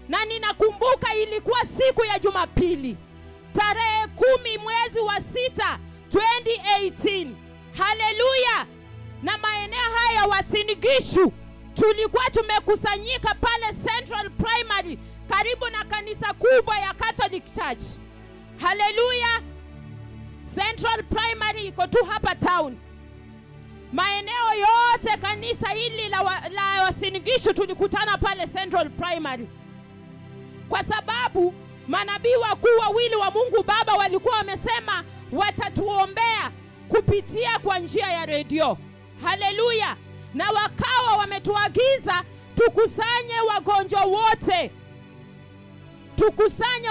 Na ninakumbuka ilikuwa siku ya Jumapili, tarehe 10 mwezi wa 6 2018. Haleluya! Na maeneo haya Uasin Gishu tulikuwa tumekusanyika pale Central Primary karibu na kanisa kubwa ya Catholic Church. Haleluya! Central Primary iko tu hapa town. Maeneo yote kanisa hili la Uasin Gishu tulikutana pale Central Primary, kwa sababu manabii wakuu wawili wa Mungu Baba walikuwa wamesema watatuombea kupitia kwa njia ya redio. Haleluya! Na wakawa wametuagiza tukusanye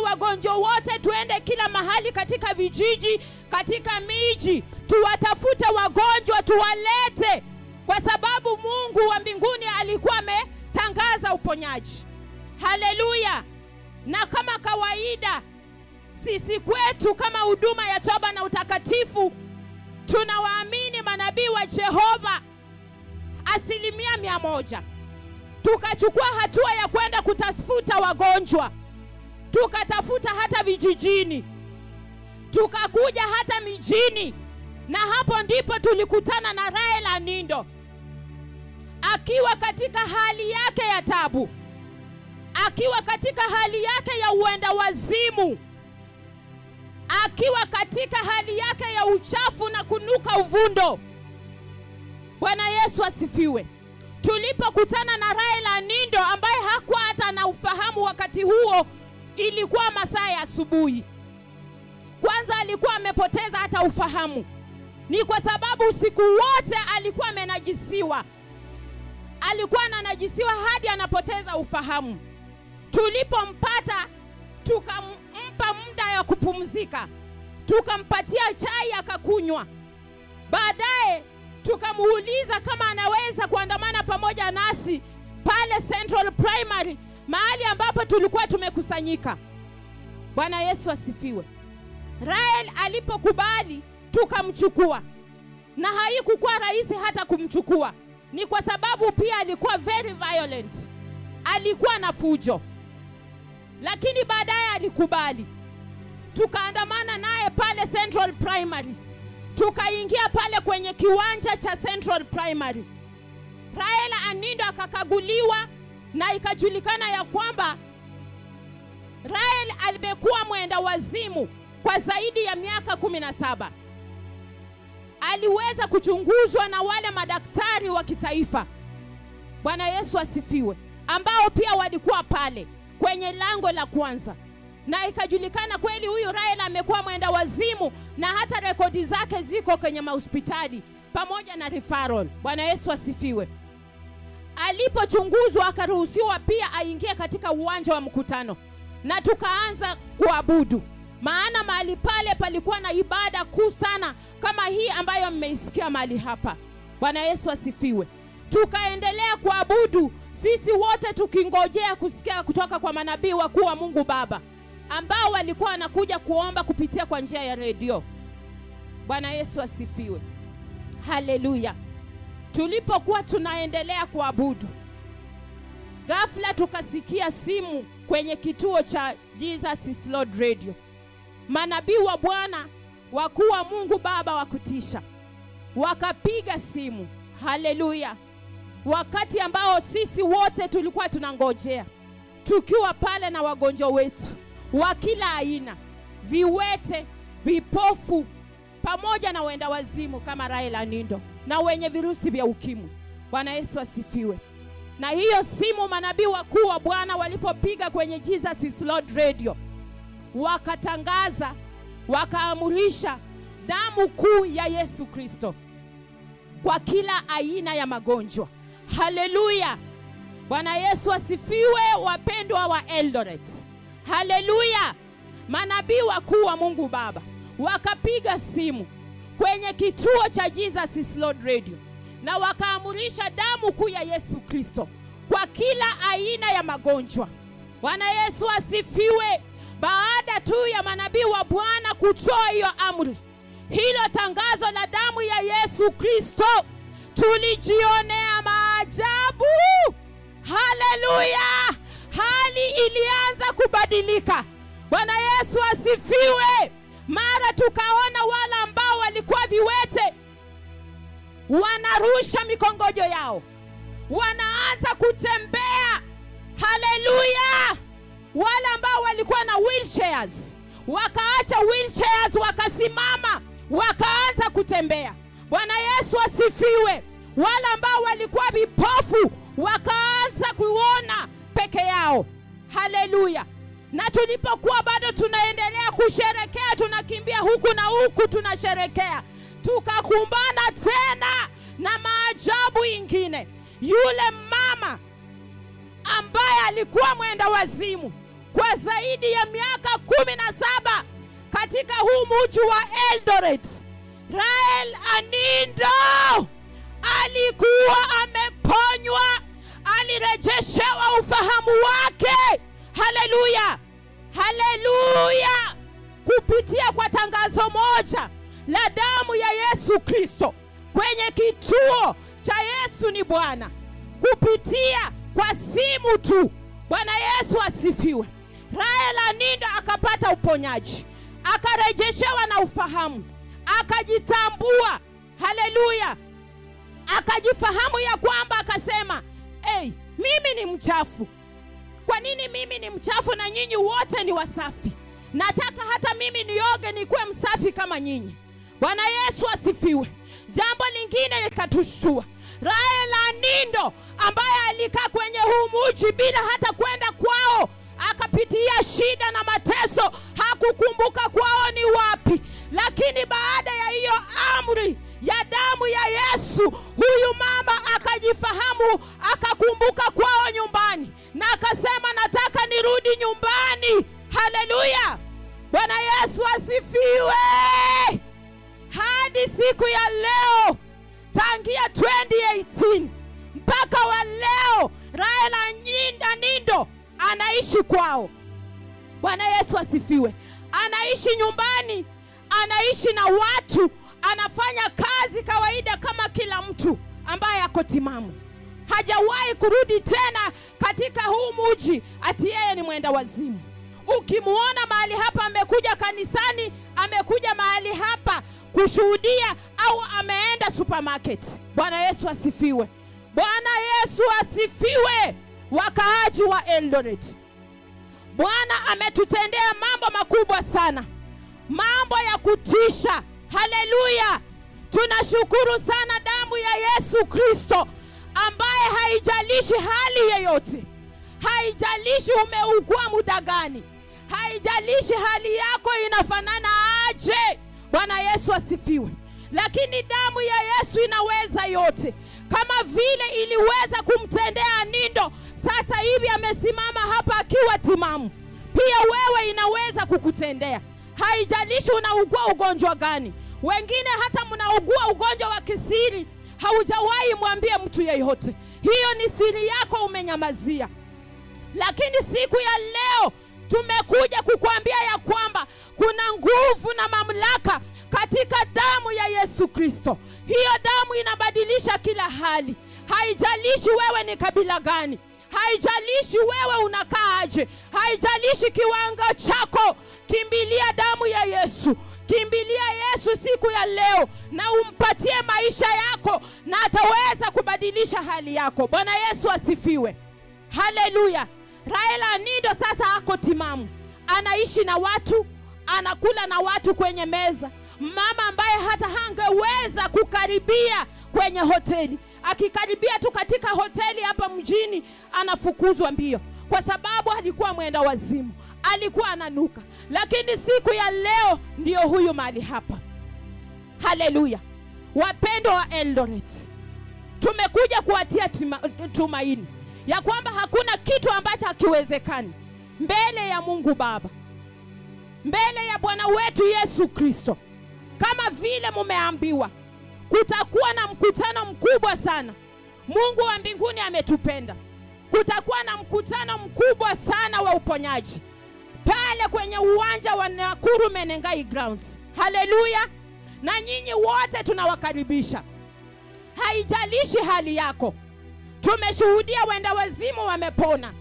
wagonjwa wote, tuende kila mahali katika vijiji, katika miji, tuwatafute wagonjwa tuwalete, kwa sababu Mungu wa mbinguni alikuwa ametangaza uponyaji. Haleluya! Na kama kawaida sisi kwetu kama huduma ya toba na utakatifu tunawaamini manabii wa Jehova 100%. Tukachukua hatua ya kwenda kutafuta wagonjwa, tukatafuta hata vijijini, tukakuja hata mijini, na hapo ndipo tulikutana na Rael Anindo akiwa katika hali yake ya tabu, akiwa katika hali yake ya uenda wazimu, akiwa katika hali yake ya uchafu na kunuka uvundo. Bwana Yesu asifiwe. Tulipokutana na Rael Anindo ambaye hakuwa hata na ufahamu wakati huo, ilikuwa masaa ya asubuhi. Kwanza alikuwa amepoteza hata ufahamu, ni kwa sababu usiku wote alikuwa amenajisiwa, alikuwa ananajisiwa hadi anapoteza ufahamu. Tulipompata tukampa muda ya kupumzika, tukampatia chai akakunywa. Baadaye tukamuuliza kama anaweza kuandamana pamoja nasi pale Central Primary, mahali ambapo tulikuwa tumekusanyika. Bwana Yesu asifiwe. Rael alipokubali tukamchukua, na haikuwa rahisi hata kumchukua, ni kwa sababu pia alikuwa very violent, alikuwa na fujo, lakini baadaye alikubali. Tukaandamana naye pale Central Primary, tukaingia pale kwenye kiwanja cha Central Primary. Rael Anindo akakaguliwa na ikajulikana ya kwamba Rael alimekuwa mwenda wazimu kwa zaidi ya miaka 17. Aliweza kuchunguzwa na wale madaktari wa kitaifa. Bwana Yesu asifiwe, ambao pia walikuwa pale kwenye lango la kwanza, na ikajulikana kweli huyu Rael amekuwa mwenda wazimu, na hata rekodi zake ziko kwenye mahospitali pamoja na referral. Bwana Yesu asifiwe. Alipochunguzwa akaruhusiwa pia aingie katika uwanja wa mkutano, na tukaanza kuabudu, maana mahali pale palikuwa na ibada kuu sana kama hii ambayo mmeisikia mahali hapa. Bwana Yesu asifiwe. Tukaendelea kuabudu sisi wote tukingojea kusikia kutoka kwa manabii wakuu wa Mungu Baba ambao walikuwa wanakuja kuomba kupitia kwa njia ya redio. Bwana Yesu asifiwe. Haleluya. Tulipokuwa tunaendelea kuabudu, ghafla tukasikia simu kwenye kituo cha Jesus is Lord Radio. Manabii wa Bwana wakuu wa Mungu Baba wa kutisha wakapiga simu. Haleluya. Wakati ambao sisi wote tulikuwa tunangojea, tukiwa pale na wagonjwa wetu wa kila aina, viwete, vipofu, pamoja na wenda wazimu kama Rael Anindo, na wenye virusi vya ukimwi. Bwana Yesu asifiwe. Na hiyo simu manabii wakuu wa Bwana walipopiga kwenye Jesus is Lord Radio, wakatangaza, wakaamurisha damu kuu ya Yesu Kristo kwa kila aina ya magonjwa. Haleluya. Bwana Yesu asifiwe. Wapendwa wa Eldoret, haleluya. Manabii wakuu wa Mungu Baba wakapiga simu kwenye kituo cha Jesus is Lord Radio, na wakaamurisha damu kuu ya Yesu Kristo kwa kila aina ya magonjwa. Bwana Yesu asifiwe. Baada tu ya manabii wa Bwana kutoa hiyo amri, hilo tangazo la damu ya Yesu Kristo, tulijionea maajabu. Haleluya. Hali ilianza kubadilika. Bwana Yesu asifiwe. Mara tukaona wale ambao walikuwa viwete wanarusha mikongojo yao, wanaanza kutembea. Haleluya! Wale ambao walikuwa na wheelchairs wakaacha wheelchairs, wakasimama, wakaanza kutembea. Bwana Yesu asifiwe. Wale ambao walikuwa vipofu wakaanza kuona peke yao. Haleluya! Na tulipokuwa bado tunaendelea kusherekea, tunakimbia huku na huku tunasherekea, tukakumbana tena na maajabu ingine. Yule mama ambaye alikuwa mwenda wazimu kwa zaidi ya miaka 17 katika huu mji wa Eldoret, Rael Anindo, alikuwa ameponywa, alirejeshewa ufahamu wake. Haleluya, haleluya! Kupitia kwa tangazo moja la damu ya Yesu Kristo kwenye kituo cha Yesu ni Bwana, kupitia kwa simu tu. Bwana Yesu asifiwe. Rael Anindo akapata uponyaji, akarejeshewa na ufahamu, akajitambua. Haleluya! Akajifahamu ya kwamba akasema, mimi ni mchafu. Kwa nini mimi ni mchafu na nyinyi wote ni wasafi? Nataka hata mimi nioge nikuwe msafi kama nyinyi. Bwana Yesu asifiwe. Jambo lingine likatushtua. Rael Anindo ambaye alikaa kwenye huu mji bila hata kwenda kwao, akapitia shida na mateso, hakukumbuka kwao ni wapi. Lakini baada ya hiyo amri ya damu ya Yesu, huyu mama akajifahamu, akakumbuka kwao nyumbani, na akasema, nataka nirudi nyumbani. Haleluya! Bwana Yesu asifiwe. Hadi siku ya leo, tangia 2018 mpaka wa leo, Rael Anindo anaishi kwao. Bwana Yesu asifiwe. Anaishi nyumbani, anaishi na watu, anafanya kazi kawaida kama kila mtu ambaye ako timamu. Hajawahi kurudi tena katika huu mji ati yeye ni mwenda wazimu. Ukimuona mahali hapa amekuja kanisani, amekuja mahali hapa kushuhudia, au ameenda supermarket. Bwana Yesu asifiwe. Bwana Yesu asifiwe. Wakaaji wa Eldoret, Bwana ametutendea mambo makubwa sana, mambo ya kutisha. Haleluya! Tunashukuru sana damu ya Yesu Kristo ambaye haijalishi hali yeyote, haijalishi umeugua muda gani, haijalishi hali yako inafanana aje. Bwana Yesu asifiwe. Lakini damu ya Yesu inaweza yote. Kama vile iliweza kumtendea Anindo, sasa hivi amesimama hapa akiwa timamu, pia wewe inaweza kukutendea. Haijalishi unaugua ugonjwa gani. Wengine hata mnaugua ugonjwa wa kisiri, haujawahi mwambie mtu yeyote. Hiyo ni siri yako, umenyamazia. Lakini siku ya leo tumekuja kukuambia ya kwamba kuna nguvu na mamlaka katika damu ya Yesu Kristo. Hiyo damu inabadilisha kila hali. Haijalishi wewe ni kabila gani, haijalishi wewe unakaa aje, haijalishi kiwango chako, kimbilia damu ya Yesu. Kimbilia Yesu siku ya leo na umpatie maisha yako, na ataweza kubadilisha hali yako. Bwana Yesu asifiwe. Haleluya. Rael Anindo sasa ako timamu, anaishi na watu, anakula na watu kwenye meza. Mama ambaye hata hangeweza kukaribia kwenye hoteli, akikaribia tu katika hoteli hapa mjini anafukuzwa mbio, kwa sababu alikuwa mwenda wazimu, alikuwa ananuka. Lakini siku ya leo ndio huyu mahali hapa. Haleluya. Wapendwa wa Eldoret, tumekuja kuwatia tumaini ya kwamba hakuna kitu ambacho hakiwezekani mbele ya Mungu Baba, mbele ya Bwana wetu Yesu Kristo. Kama vile mumeambiwa, kutakuwa na mkutano mkubwa sana. Mungu wa mbinguni ametupenda. Kutakuwa na mkutano mkubwa sana wa uponyaji pale kwenye uwanja wa Nakuru Menengai Grounds. Haleluya. Na nyinyi wote tunawakaribisha. Haijalishi hali yako. Tumeshuhudia wenda wazimu wamepona.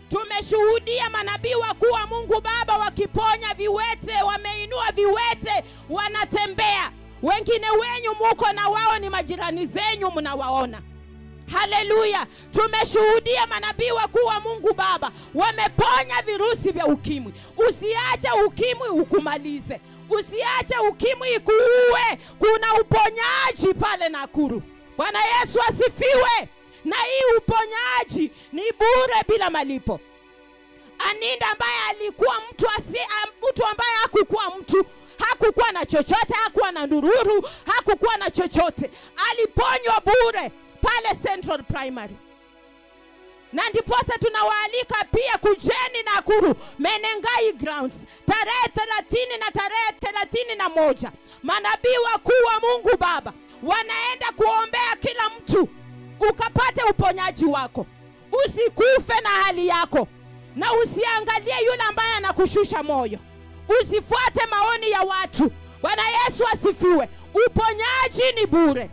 Tumeshuhudia manabii wakuu wa Mungu Baba wakiponya viwete, wameinua viwete, wanatembea. Wengine wenyu muko na wao ni majirani zenyu, mnawaona. Haleluya. Tumeshuhudia manabii wakuu wa Mungu Baba wameponya virusi vya ukimwi. Usiache ukimwi ukumalize. Usiache ukimwi ikuue. Kuna uponyaji pale Nakuru. Bwana Yesu asifiwe. Na hii uponyaji ni bure bila malipo. Aninda ambaye alikuwa mtu ambaye hakukuwa na chochote, hakuwa na ndururu, hakukuwa na chochote, aliponywa bure pale Central Primary. Na ndiposa tunawaalika pia kujeni Nakuru Menengai Grounds tarehe 30 na tarehe 31. Manabii wakuu wa Mungu Baba wanaenda kuombea kila mtu ukapate uponyaji wako. Usikufe na hali yako, na usiangalie yule ambaye anakushusha moyo. Usifuate maoni ya watu. Bwana Yesu asifiwe. Uponyaji ni bure.